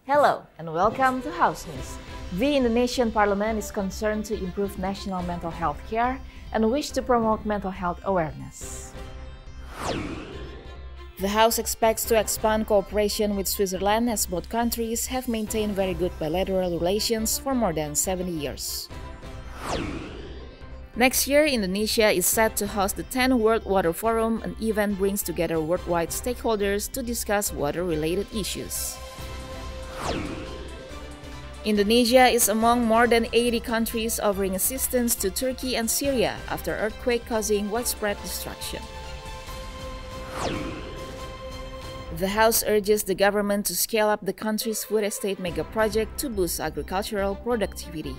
Hello and welcome to House News. The Indonesian Parliament is concerned to improve national mental health care and wish to promote mental health awareness. The House expects to expand cooperation with Switzerland as both countries have maintained very good bilateral relations for more than 70 years. Next year, Indonesia is set to host the 10th World Water Forum, an event brings together worldwide stakeholders to discuss water-related issues. Indonesia is among more than 80 countries offering assistance to Turkey and Syria after earthquake causing widespread destruction. The House urges the government to scale up the country's food estate mega project to boost agricultural productivity.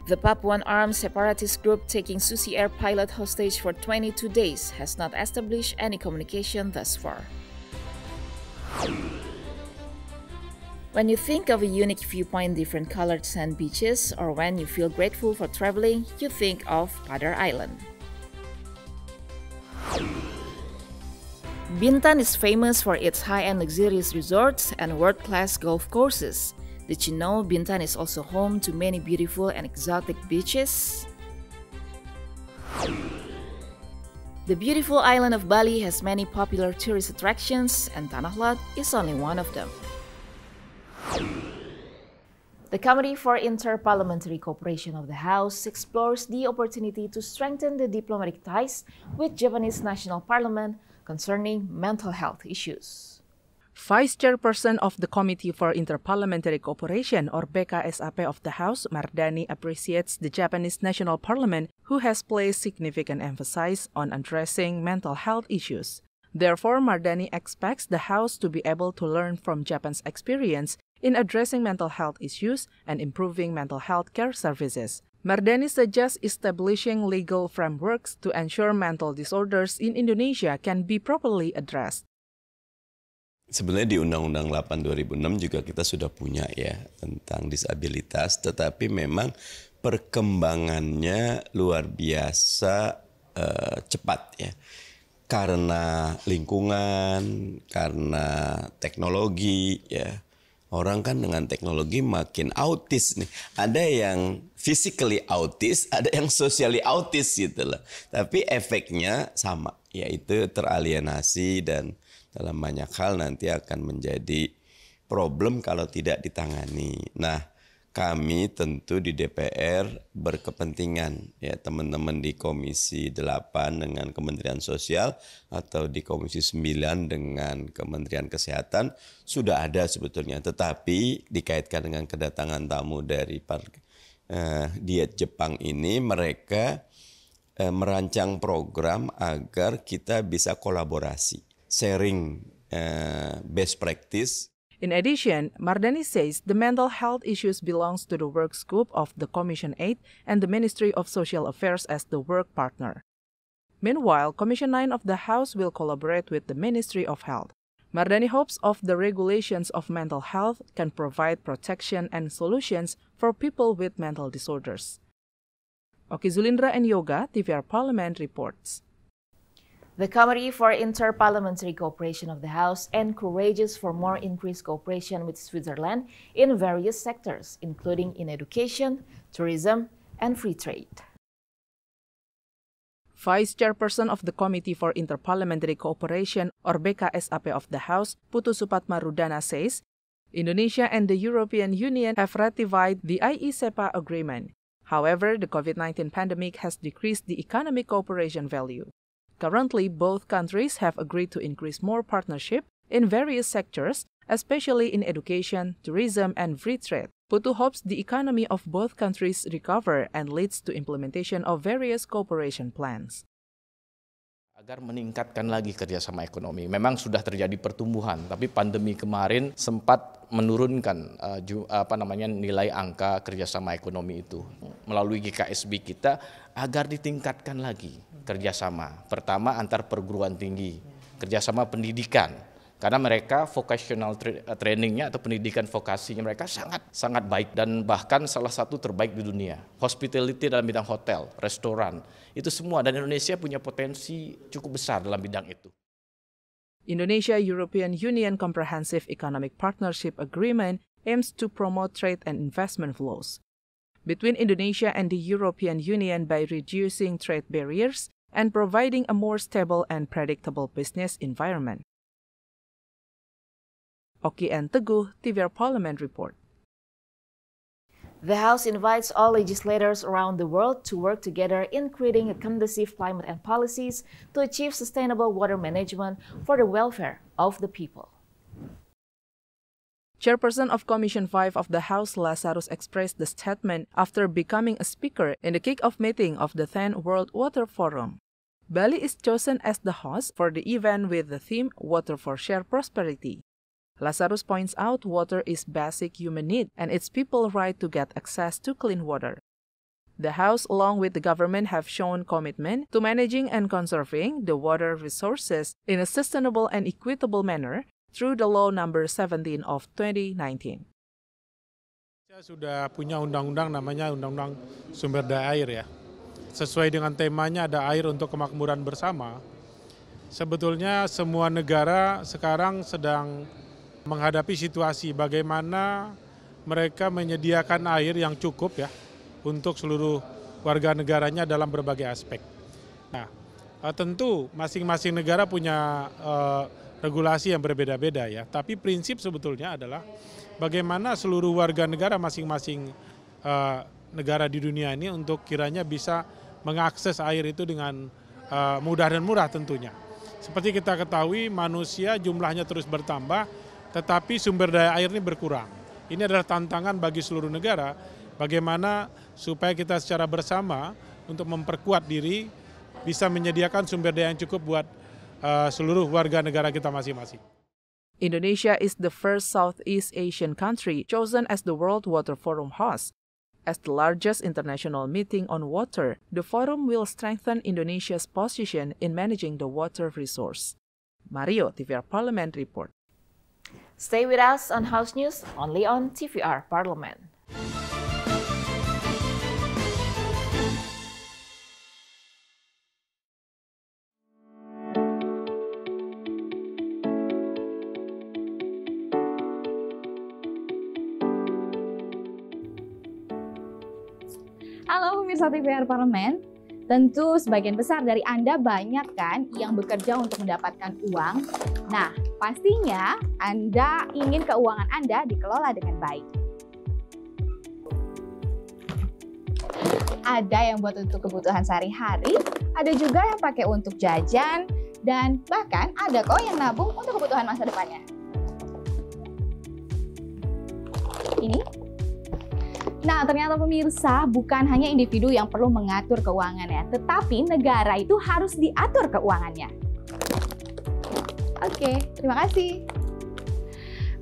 The Papuan armed separatist group taking Susi Air pilot hostage for 22 days has not established any communication thus far. When you think of a unique viewpoint, different colored sand beaches, or when you feel grateful for traveling, you think of Padar Island. Bintan is famous for its high-end luxurious resorts and world-class golf courses. Did you know Bintan is also home to many beautiful and exotic beaches? The beautiful island of Bali has many popular tourist attractions, and Tanah Lot is only one of them. The Committee for Inter-Parliamentary Cooperation of the House explores the opportunity to strengthen the diplomatic ties with Japanese National Parliament concerning mental health issues. Vice Chairperson of the Committee for Inter-Parliamentary Cooperation or BKSAP of the House, Mardani appreciates the Japanese National Parliament who has placed significant emphasis on addressing mental health issues. Therefore, Mardani expects the House to be able to learn from Japan's experience in addressing mental health issues and improving mental health care services. Mardani suggests establishing legal frameworks to ensure mental disorders in Indonesia can be properly addressed. Sebenarnya di Undang-Undang 8 2006 juga kita sudah punya ya tentang disabilitas, tetapi memang perkembangannya luar biasa cepat ya. Karena lingkungan, karena teknologi ya. Orang kan dengan teknologi makin autis nih. Ada yang physically autis, ada yang socially autis gitu loh. Tapi efeknya sama, yaitu teralienasi dan dalam banyak hal nanti akan menjadi problem kalau tidak ditangani. Nah, kami tentu di DPR berkepentingan ya teman-teman di Komisi 8 dengan Kementerian Sosial atau di Komisi 9 dengan Kementerian Kesehatan sudah ada sebetulnya, tetapi dikaitkan dengan kedatangan tamu dari diet Jepang ini, mereka merancang program agar kita bisa kolaborasi, sharing best practice. In addition, Mardani says the mental health issues belongs to the work scope of the Commission 8 and the Ministry of Social Affairs as the work partner. Meanwhile, Commission 9 of the House will collaborate with the Ministry of Health. Mardani hopes of the regulations of mental health can provide protection and solutions for people with mental disorders. Oki Zulindra and Yoga, TVR Parliament reports. The Committee for Inter-Parliamentary Cooperation of the House encourages for more increased cooperation with Switzerland in various sectors, including in education, tourism, and free trade. Vice Chairperson of the Committee for Inter-Parliamentary Cooperation or BKSAP of the House, Putu Supatmarudana says, Indonesia and the European Union have ratified the IE-SEPA agreement. However, the COVID-19 pandemic has decreased the economic cooperation value. Currently, both countries have agreed to increase more partnership in various sectors, especially in education, tourism, and free trade. Putu hopes the economy of both countries recover and leads to implementation of various cooperation plans. Agar meningkatkan lagi kerjasama ekonomi. Memang sudah terjadi pertumbuhan, tapi pandemi kemarin sempat menurunkan nilai angka kerjasama ekonomi itu. Melalui GKSB kita agar ditingkatkan lagi kerjasama. Pertama antar perguruan tinggi, kerjasama pendidikan. Karena mereka vocational trainingnya atau pendidikan vokasinya mereka sangat baik dan bahkan salah satu terbaik di dunia. Hospitality dalam bidang hotel, restoran, itu semua, dan Indonesia punya potensi cukup besar dalam bidang itu. Indonesia-European Union Comprehensive Economic Partnership Agreement aims to promote trade and investment flows between Indonesia and the European Union by reducing trade barriers and providing a more stable and predictable business environment. Oki and Teguh, TVR Parliament Report. The House invites all legislators around the world to work together in creating a conducive climate and policies to achieve sustainable water management for the welfare of the people. Chairperson of Commission 5 of the House, Lazarus, expressed the statement after becoming a speaker in the kick-off meeting of the 10th World Water Forum. Bali is chosen as the host for the event with the theme Water for Shared Prosperity. Lazarus points out water is basic human need and its people's right to get access to clean water. The House, along with the government, have shown commitment to managing and conserving the water resources in a sustainable and equitable manner through the Law Number 17 of 2019. Saya sudah punya undang-undang namanya Undang-Undang Sumber Daya Air ya. Sesuai dengan temanya ada air untuk kemakmuran bersama. Sebetulnya semua negara sekarang sedang menghadapi situasi bagaimana mereka menyediakan air yang cukup ya untuk seluruh warga negaranya dalam berbagai aspek. Nah, tentu masing-masing negara punya regulasi yang berbeda-beda ya, tapi prinsip sebetulnya adalah bagaimana seluruh warga negara masing-masing negara di dunia ini untuk kiranya bisa mengakses air itu dengan mudah dan murah tentunya. Seperti kita ketahui manusia jumlahnya terus bertambah, tetapi sumber daya air ini berkurang. Ini adalah tantangan bagi seluruh negara, bagaimana supaya kita secara bersama untuk memperkuat diri bisa menyediakan sumber daya yang cukup buat seluruh warga negara kita masing-masing. Indonesia is the first Southeast Asian country chosen as the World Water Forum host. As the largest international meeting on water, the forum will strengthen Indonesia's position in managing the water resource. Mario, TVR Parliament Report. Stay with us on House News, only on TVR Parliament. Halo pemirsa TVR Parlemen, tentu sebagian besar dari Anda banyak kan yang bekerja untuk mendapatkan uang. Nah, pastinya Anda ingin keuangan Anda dikelola dengan baik. Ada yang buat untuk kebutuhan sehari-hari, ada juga yang pakai untuk jajan, dan bahkan ada kok yang nabung untuk kebutuhan masa depannya. Ini. Nah, ternyata pemirsa, bukan hanya individu yang perlu mengatur keuangannya, tetapi negara itu harus diatur keuangannya. Oke, terima kasih.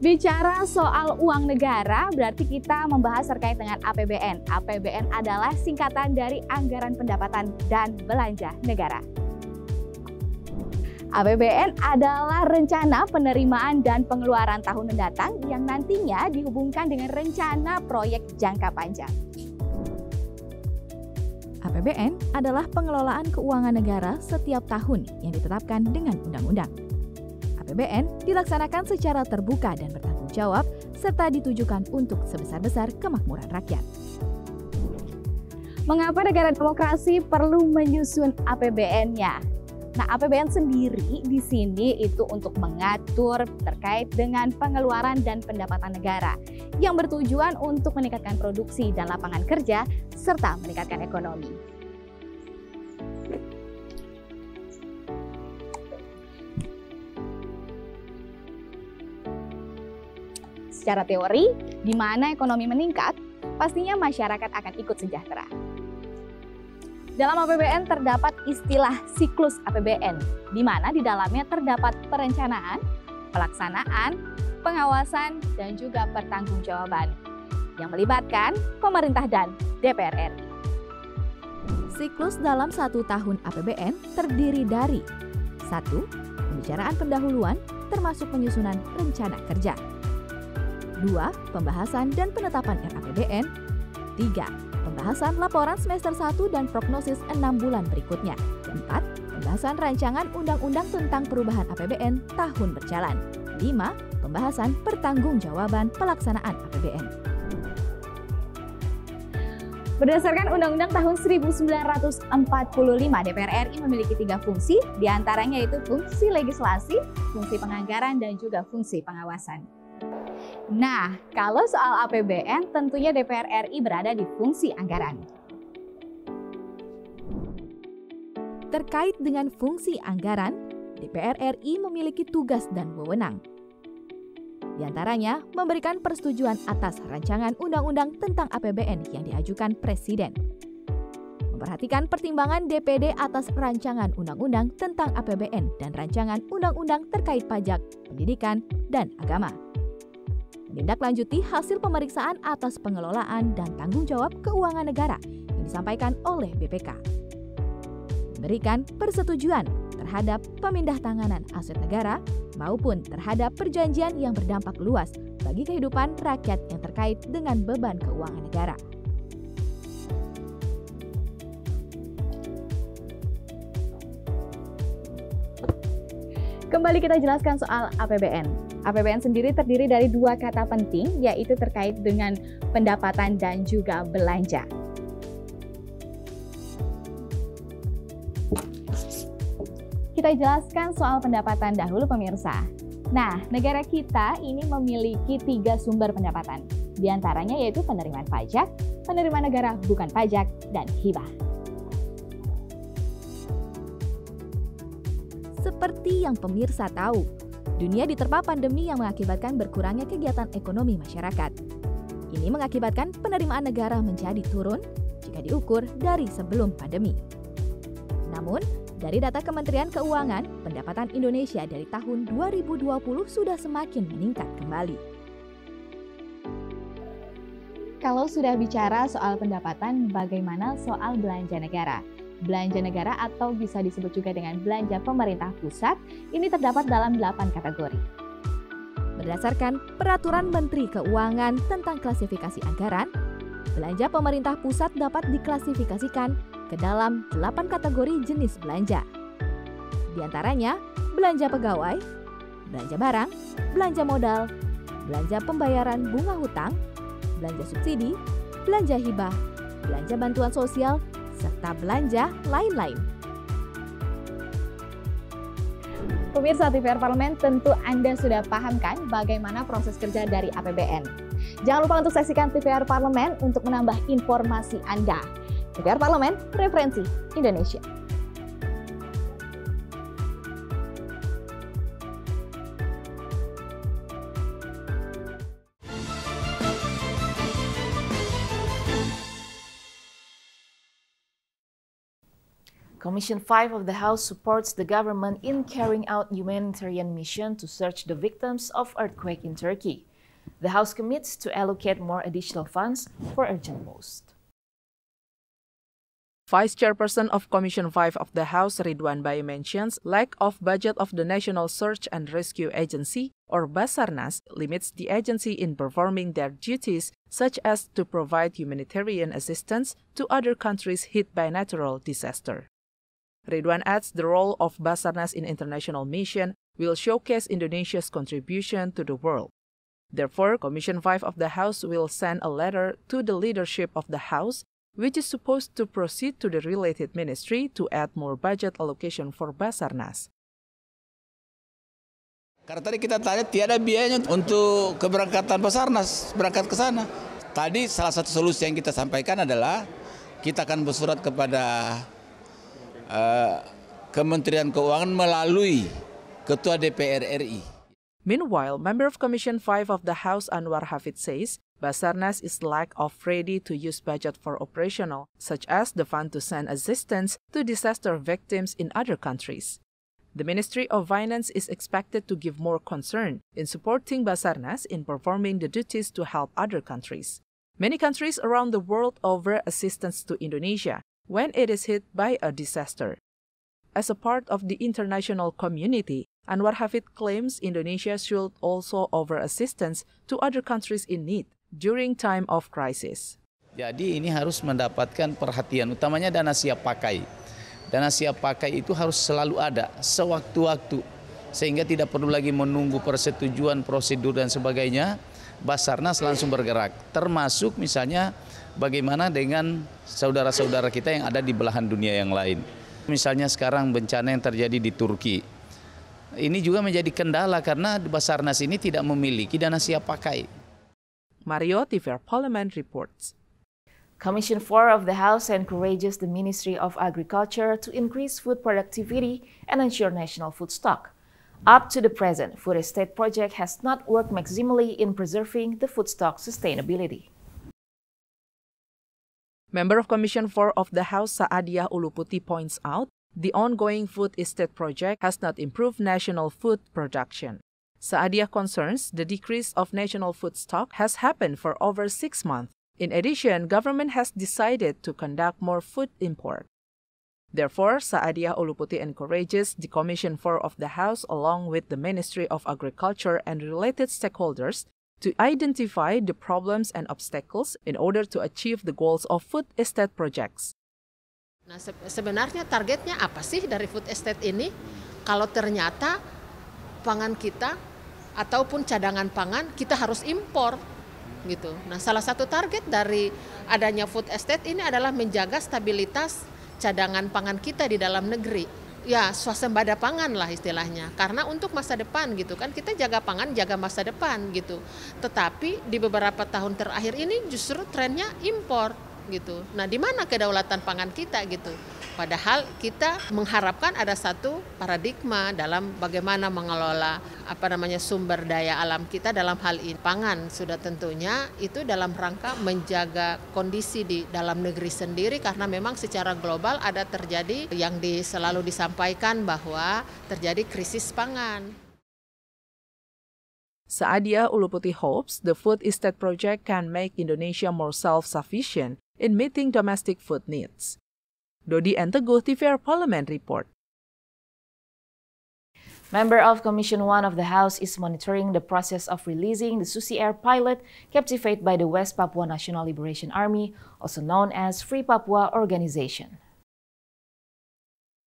Bicara soal uang negara, berarti kita membahas terkait dengan APBN. APBN adalah singkatan dari Anggaran Pendapatan dan Belanja Negara. APBN adalah rencana penerimaan dan pengeluaran tahun mendatang yang nantinya dihubungkan dengan rencana proyek jangka panjang. APBN adalah pengelolaan keuangan negara setiap tahun yang ditetapkan dengan undang-undang. APBN dilaksanakan secara terbuka dan bertanggung jawab serta ditujukan untuk sebesar-besar kemakmuran rakyat. Mengapa negara demokrasi perlu menyusun APBN-nya? Nah, APBN sendiri di sini itu untuk mengatur terkait dengan pengeluaran dan pendapatan negara yang bertujuan untuk meningkatkan produksi dan lapangan kerja serta meningkatkan ekonomi. Secara teori, di mana ekonomi meningkat, pastinya masyarakat akan ikut sejahtera. Dalam APBN terdapat istilah siklus APBN, di mana di dalamnya terdapat perencanaan, pelaksanaan, pengawasan, dan juga pertanggungjawaban yang melibatkan pemerintah dan DPR RI. Siklus dalam 1 tahun APBN terdiri dari 1. Pembicaraan pendahuluan termasuk penyusunan rencana kerja. 2. Pembahasan dan penetapan RAPBN. 3. Pembahasan laporan semester 1 dan prognosis 6 bulan berikutnya. 4. Pembahasan rancangan undang-undang tentang perubahan APBN tahun berjalan. 5. Pembahasan pertanggungjawaban pelaksanaan APBN. Berdasarkan Undang-Undang tahun 1945, DPR RI memiliki 3 fungsi, diantaranya yaitu fungsi legislasi, fungsi penganggaran, dan juga fungsi pengawasan. Nah, kalau soal APBN, tentunya DPR RI berada di fungsi anggaran. Terkait dengan fungsi anggaran, DPR RI memiliki tugas dan wewenang. Di antaranya, memberikan persetujuan atas rancangan undang-undang tentang APBN yang diajukan Presiden. Memperhatikan pertimbangan DPD atas rancangan undang-undang tentang APBN dan rancangan undang-undang terkait pajak, pendidikan, dan agama. Menindaklanjuti hasil pemeriksaan atas pengelolaan dan tanggung jawab keuangan negara yang disampaikan oleh BPK. Memberikan persetujuan terhadap pemindahantanganan aset negara maupun terhadap perjanjian yang berdampak luas bagi kehidupan rakyat yang terkait dengan beban keuangan negara. Kembali kita jelaskan soal APBN. APBN sendiri terdiri dari 2 kata penting, yaitu terkait dengan pendapatan dan juga belanja. Kita jelaskan soal pendapatan dahulu, pemirsa. Nah, negara kita ini memiliki 3 sumber pendapatan. Di antaranya yaitu penerimaan pajak, penerimaan negara bukan pajak, dan hibah. Seperti yang pemirsa tahu, dunia diterpa pandemi yang mengakibatkan berkurangnya kegiatan ekonomi masyarakat. Ini mengakibatkan penerimaan negara menjadi turun jika diukur dari sebelum pandemi. Namun, dari data Kementerian Keuangan, pendapatan Indonesia dari tahun 2020 sudah semakin meningkat kembali. Kalau sudah bicara soal pendapatan, bagaimana soal belanja negara? Belanja negara atau bisa disebut juga dengan belanja pemerintah pusat, ini terdapat dalam 8 kategori. Berdasarkan Peraturan Menteri Keuangan tentang klasifikasi anggaran, belanja pemerintah pusat dapat diklasifikasikan ke dalam 8 kategori jenis belanja. Di antaranya, belanja pegawai, belanja barang, belanja modal, belanja pembayaran bunga hutang, belanja subsidi, belanja hibah, belanja bantuan sosial, serta belanja lain-lain. Pemirsa TVR Parlemen, tentu Anda sudah paham kan bagaimana proses kerja dari APBN. Jangan lupa untuk saksikan TVR Parlemen untuk menambah informasi Anda. TVR Parlemen, referensi Indonesia. Commission 5 of the House supports the government in carrying out humanitarian mission to search the victims of earthquake in Turkey. The House commits to allocate more additional funds for urgent posts. Vice Chairperson of Commission 5 of the House, Ridwan Bae, mentions lack of budget of the National Search and Rescue Agency, or Basarnas, limits the agency in performing their duties, such as to provide humanitarian assistance to other countries hit by natural disaster. Ridwan adds the role of Basarnas in international mission will showcase Indonesia's contribution to the world. Therefore, Commission 5 of the House will send a letter to the leadership of the House, which is supposed to proceed to the related ministry to add more budget allocation for Basarnas. Karena tadi kita tanya tiada biayanya untuk keberangkatan Basarnas, berangkat ke sana. Tadi salah satu solusi yang kita sampaikan adalah kita akan bersurat kepada Kementerian Keuangan melalui Ketua DPR RI. Meanwhile, member of Commission 5 of the House, Anwar Hafid, says Basarnas is lack of ready-to-use budget for operational, such as the fund to send assistance to disaster victims in other countries. The Ministry of Finance is expected to give more concern in supporting Basarnas in performing the duties to help other countries. Many countries around the world offer assistance to Indonesia when it is hit by a disaster. As a part of the international community, Anwar Hafid claims Indonesia should also offer assistance to other countries in need during time of crisis. Jadi ini harus mendapatkan perhatian, utamanya dana siap pakai. Dana siap pakai itu harus selalu ada sewaktu-waktu, sehingga tidak perlu lagi menunggu persetujuan, prosedur dan sebagainya. Basarnas langsung bergerak, termasuk misalnya bagaimana dengan saudara-saudara kita yang ada di belahan dunia yang lain. Misalnya sekarang bencana yang terjadi di Turki. Ini juga menjadi kendala karena Basarnas ini tidak memiliki dana siap pakai. Mario, TVR Parliament reports. Commission 4 of the House encourages the Ministry of Agriculture to increase food productivity and ensure national food stock. Up to the present, Food Estate Project has not worked maximally in preserving the food stock sustainability. Member of Commission 4 of the House, Saadiah Uluputi, points out the ongoing Food Estate Project has not improved national food production. Saadiah concerns the decrease of national food stock has happened for over 6 months. In addition, government has decided to conduct more food import. Therefore, Saadiah Uluputi encourages the Commission 4 of the House along with the Ministry of Agriculture and related stakeholders to identify the problems and obstacles in order to achieve the goals of food estate projects. Nah, sebenarnya targetnya apa sih dari food estate ini? Kalau ternyata pangan kita ataupun cadangan pangan kita harus impor gitu. Nah, salah satu target dari adanya food estate ini adalah menjaga stabilitas cadangan pangan kita di dalam negeri. Ya, swasembada pangan lah istilahnya. Karena untuk masa depan gitu kan, kita jaga pangan, jaga masa depan gitu. Tetapi di beberapa tahun terakhir ini justru trennya impor gitu. Nah, di mana kedaulatan pangan kita gitu? Padahal kita mengharapkan ada satu paradigma dalam bagaimana mengelola sumber daya alam kita dalam hal ini. Pangan sudah tentunya itu dalam rangka menjaga kondisi di dalam negeri sendiri, karena memang secara global ada terjadi yang selalu disampaikan bahwa terjadi krisis pangan. Saadiah Uluputi hopes the Food Estate Project can make Indonesia more self-sufficient in meeting domestic food needs. Dodi and Teguh, TVR Parliament report. Member of Commission 1 of the House is monitoring the process of releasing the Susi Air pilot captivated by the West Papua National Liberation Army, also known as Free Papua Organization.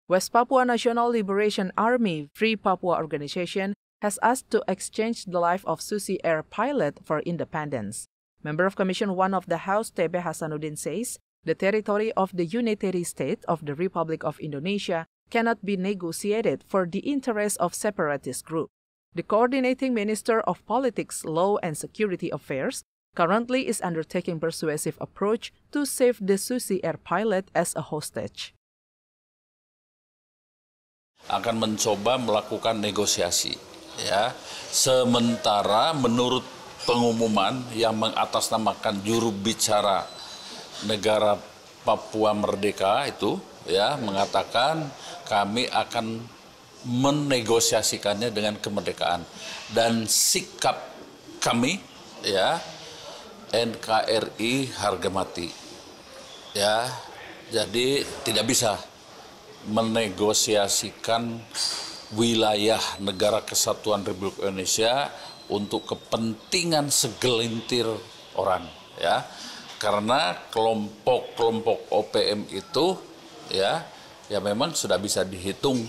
West Papua National Liberation Army, Free Papua Organization, has asked to exchange the life of Susi Air pilot for independence. Member of Commission 1 of the House, T.B. Hasanuddin, says the territory of the unitary state of the Republic of Indonesia cannot be negotiated for the interest of separatist group. The Coordinating Minister of Politics, Law and Security Affairs currently is undertaking persuasive approach to save the Susi Air pilot as a hostage. Akan mencoba melakukan negosiasi, ya. Sementara menurut pengumuman yang mengatasnamakan juru bicara negara Papua Merdeka itu, ya, mengatakan kami akan menegosiasikannya dengan kemerdekaan, dan sikap kami, ya, NKRI harga mati, ya. Jadi tidak bisa menegosiasikan wilayah negara kesatuan Republik Indonesia untuk kepentingan segelintir orang, ya. Karena kelompok-kelompok OPM itu ya memang sudah bisa dihitung,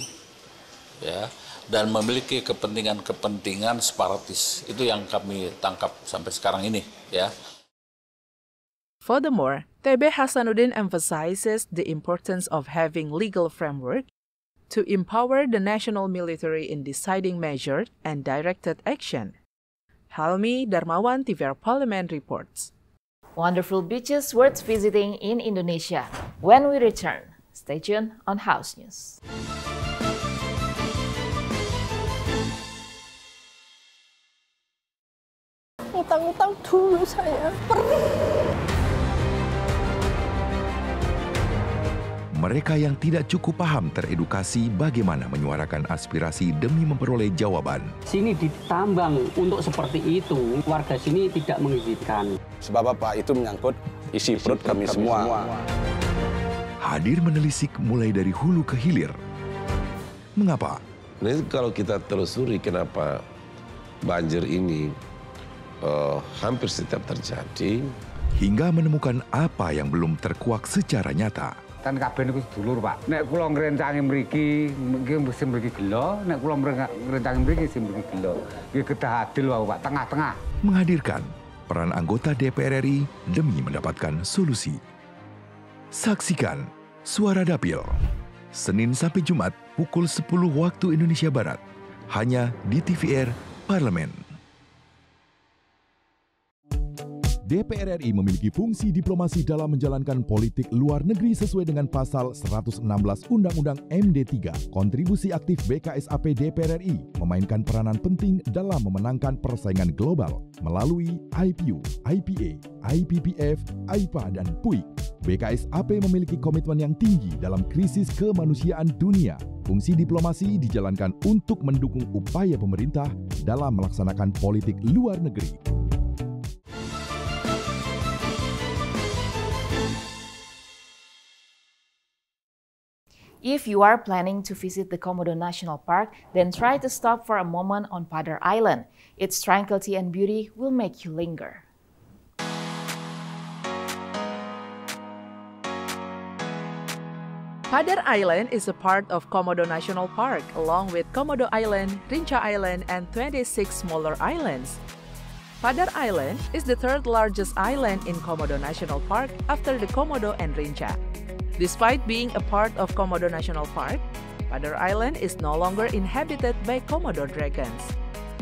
ya, dan memiliki kepentingan separatis. Itu yang kami tangkap sampai sekarang ini, ya. Furthermore, T.B. Hasanuddin emphasizes the importance of having legal framework to empower the national military in deciding measured and directed action. Halmi Darmawan, TVR Parliament reports. Wonderful beaches worth visiting in Indonesia. When we return, stay tuned on House News. Utang-utang dulu saya, perih. Mereka yang tidak cukup paham teredukasi bagaimana menyuarakan aspirasi demi memperoleh jawaban. Sini ditambang untuk seperti itu, warga sini tidak mengizinkan. Sebab apa? Itu menyangkut isi perut kami semua. Hadir menelisik mulai dari hulu ke hilir. Mengapa? Ini kalau kita telusuri kenapa banjir ini hampir setiap terjadi. Hingga menemukan apa yang belum terkuak secara nyata. Tan kabeh niku sedulur, Pak. Nek kula ngrencangi mriki, mesti mriki gelo, nek kula ngrencangi mriki sing mriki gelo. Nggih kedah adil wae, Pak, tengah-tengah. Menghadirkan peran anggota DPR RI demi mendapatkan solusi. Saksikan Suara Dapil, Senin sampai Jumat pukul 10 waktu Indonesia Barat, hanya di TVR Parlemen. DPR RI memiliki fungsi diplomasi dalam menjalankan politik luar negeri sesuai dengan pasal 116 Undang-Undang MD 3. Kontribusi aktif BKSAP DPR RI memainkan peranan penting dalam memenangkan persaingan global melalui IPU, IPA, IPPF, AIPA, dan PUIK. BKSAP memiliki komitmen yang tinggi dalam krisis kemanusiaan dunia. Fungsi diplomasi dijalankan untuk mendukung upaya pemerintah dalam melaksanakan politik luar negeri. If you are planning to visit the Komodo National Park, then try to stop for a moment on Padar Island. Its tranquility and beauty will make you linger. Padar Island is a part of Komodo National Park, along with Komodo Island, Rinca Island, and 26 smaller islands. Padar Island is the third largest island in Komodo National Park after the Komodo and Rinca. Despite being a part of Komodo National Park, Padar Island is no longer inhabited by Komodo dragons.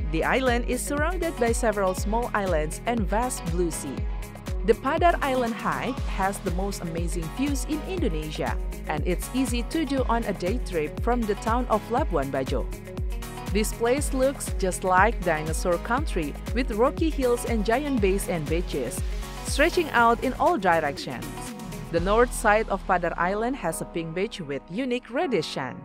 The island is surrounded by several small islands and vast blue sea. The Padar Island hike has the most amazing views in Indonesia, and it's easy to do on a day trip from the town of Labuan Bajo. This place looks just like dinosaur country with rocky hills and giant bays and beaches, stretching out in all directions. The north side of Padar Island has a pink beach with unique reddish sand.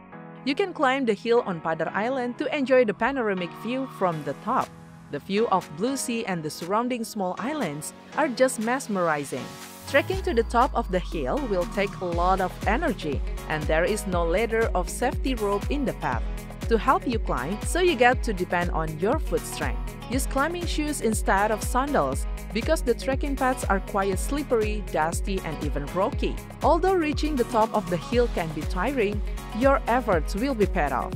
You can climb the hill on Padar Island to enjoy the panoramic view from the top. The view of blue sea and the surrounding small islands are just mesmerizing. Trekking to the top of the hill will take a lot of energy, and there is no ladder of safety rope in the path to help you climb, so you get to depend on your foot strength. Use climbing shoes instead of sandals because the trekking paths are quite slippery, dusty, and even rocky. Although reaching the top of the hill can be tiring, your efforts will be paid off.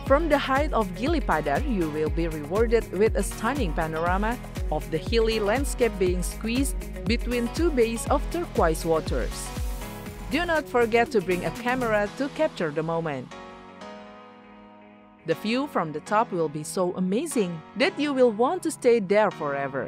From the height of Gili Padar, you will be rewarded with a stunning panorama of the hilly landscape being squeezed between two bays of turquoise waters. Do not forget to bring a camera to capture the moment. The view from the top will be so amazing that you will want to stay there forever.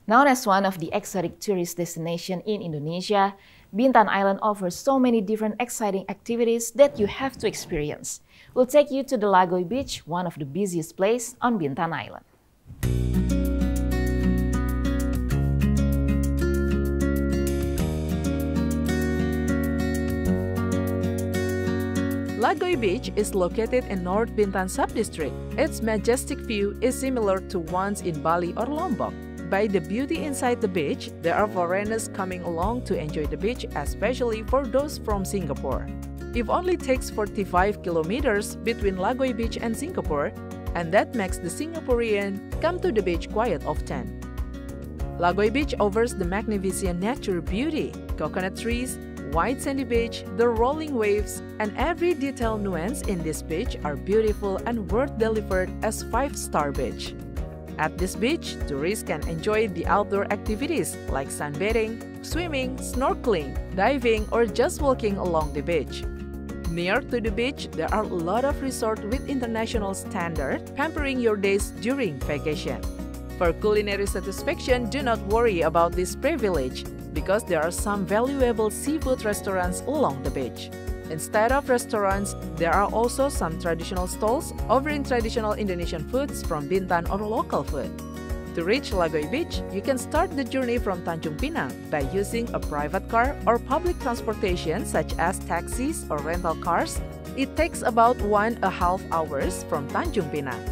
Known as one of the exotic tourist destinations in Indonesia, Bintan Island offers so many different exciting activities that you have to experience. We'll take you to the Lagoy Beach, one of the busiest places on Bintan Island. Lagoy Beach is located in North Bintan Subdistrict. Its majestic view is similar to ones in Bali or Lombok. By the beauty inside the beach, there are foreigners coming along to enjoy the beach, especially for those from Singapore. It only takes 45 kilometers between Lagoy Beach and Singapore, and that makes the Singaporean come to the beach quite often. Lagoy Beach offers the magnificent natural beauty, coconut trees, white sandy beach, the rolling waves, and every detailed nuance in this beach are beautiful and worth delivered as 5-star beach. At this beach, tourists can enjoy the outdoor activities like sunbathing, swimming, snorkeling, diving, or just walking along the beach. Near to the beach, there are a lot of resorts with international standards pampering your days during vacation. For culinary satisfaction, do not worry about this privilege because there are some valuable seafood restaurants along the beach. Instead of restaurants, there are also some traditional stalls offering traditional Indonesian foods from Bintan or local food. To reach Lagoy Beach, you can start the journey from Tanjung Pinang by using a private car or public transportation such as taxis or rental cars. It takes about 1.5 hours from Tanjung Pinang.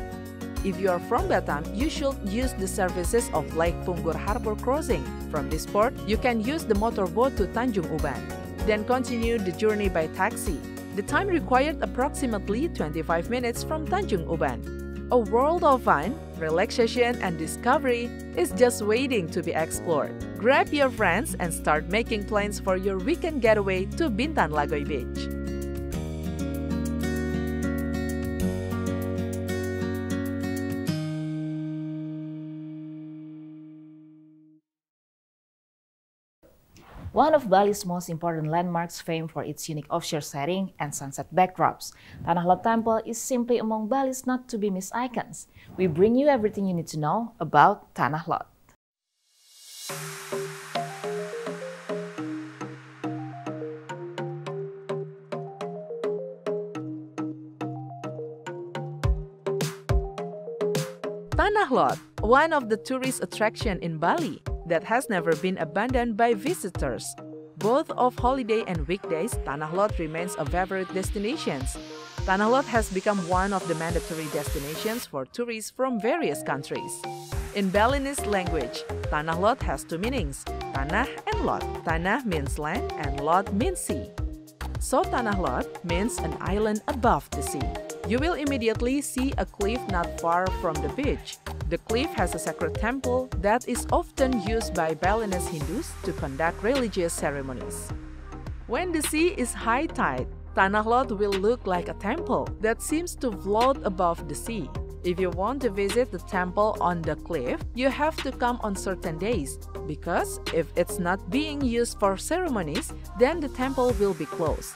If you are from Batam, you should use the services of Lake Punggur Harbor Crossing. From this port, you can use the motorboat to Tanjung Uban. Then continue the journey by taxi. The time required approximately 25 minutes from Tanjung Uban. A world of fun, relaxation, and discovery is just waiting to be explored. Grab your friends and start making plans for your weekend getaway to Bintan Lagoy Beach. One of Bali's most important landmarks, famed for its unique offshore setting and sunset backdrops, Tanah Lot Temple is simply among Bali's not-to-be-missed icons. We bring you everything you need to know about Tanah Lot. Tanah Lot, one of the tourist attractions in Bali that has never been abandoned by visitors. Both of holiday and weekdays, Tanah Lot remains a favorite destination. Tanah Lot has become one of the mandatory destinations for tourists from various countries. In Balinese language, Tanah Lot has two meanings, Tanah and Lot. Tanah means land and Lot means sea. So Tanah Lot means an island above the sea. You will immediately see a cliff not far from the beach. The cliff has a sacred temple that is often used by Balinese Hindus to conduct religious ceremonies. When the sea is high tide, Tanah Lot will look like a temple that seems to float above the sea. If you want to visit the temple on the cliff, you have to come on certain days, because if it's not being used for ceremonies, then the temple will be closed.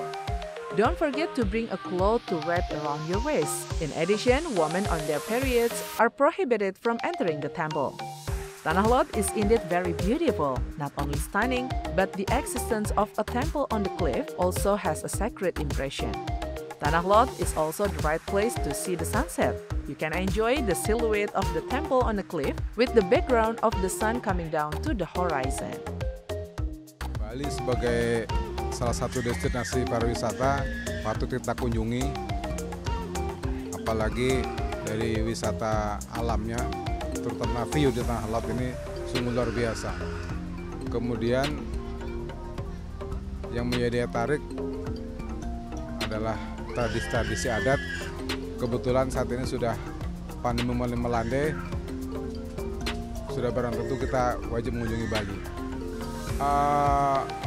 Don't forget to bring a cloth to wrap around your waist. In addition, women on their periods are prohibited from entering the temple. Tanah Lot is indeed very beautiful, not only stunning, but the existence of a temple on the cliff also has a sacred impression. Tanah Lot is also the right place to see the sunset. You can enjoy the silhouette of the temple on the cliff with the background of the sun coming down to the horizon. Bali sebagai salah satu destinasi pariwisata patut kita kunjungi, apalagi dari wisata alamnya, terutama view di Tanah Lot ini sungguh luar biasa. Kemudian yang menjadi daya tarik adalah tradisi-tradisi adat. Kebetulan saat ini sudah pandemi mulai melandai, sudah barang tentu kita wajib mengunjungi Bali.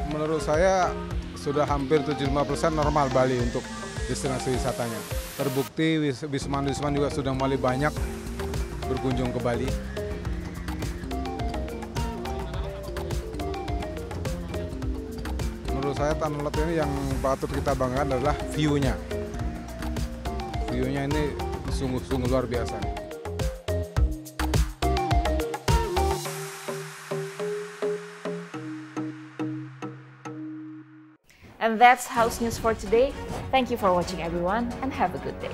Menurut saya sudah hampir 75% normal Bali untuk destinasi wisatanya. Terbukti wisman-wisman juga sudah mulai banyak berkunjung ke Bali. Menurut saya Tanah Lot ini yang patut kita banggakan adalah view-nya. View-nya ini sungguh-sungguh luar biasa. And that's House News for today. Thank you for watching everyone and have a good day.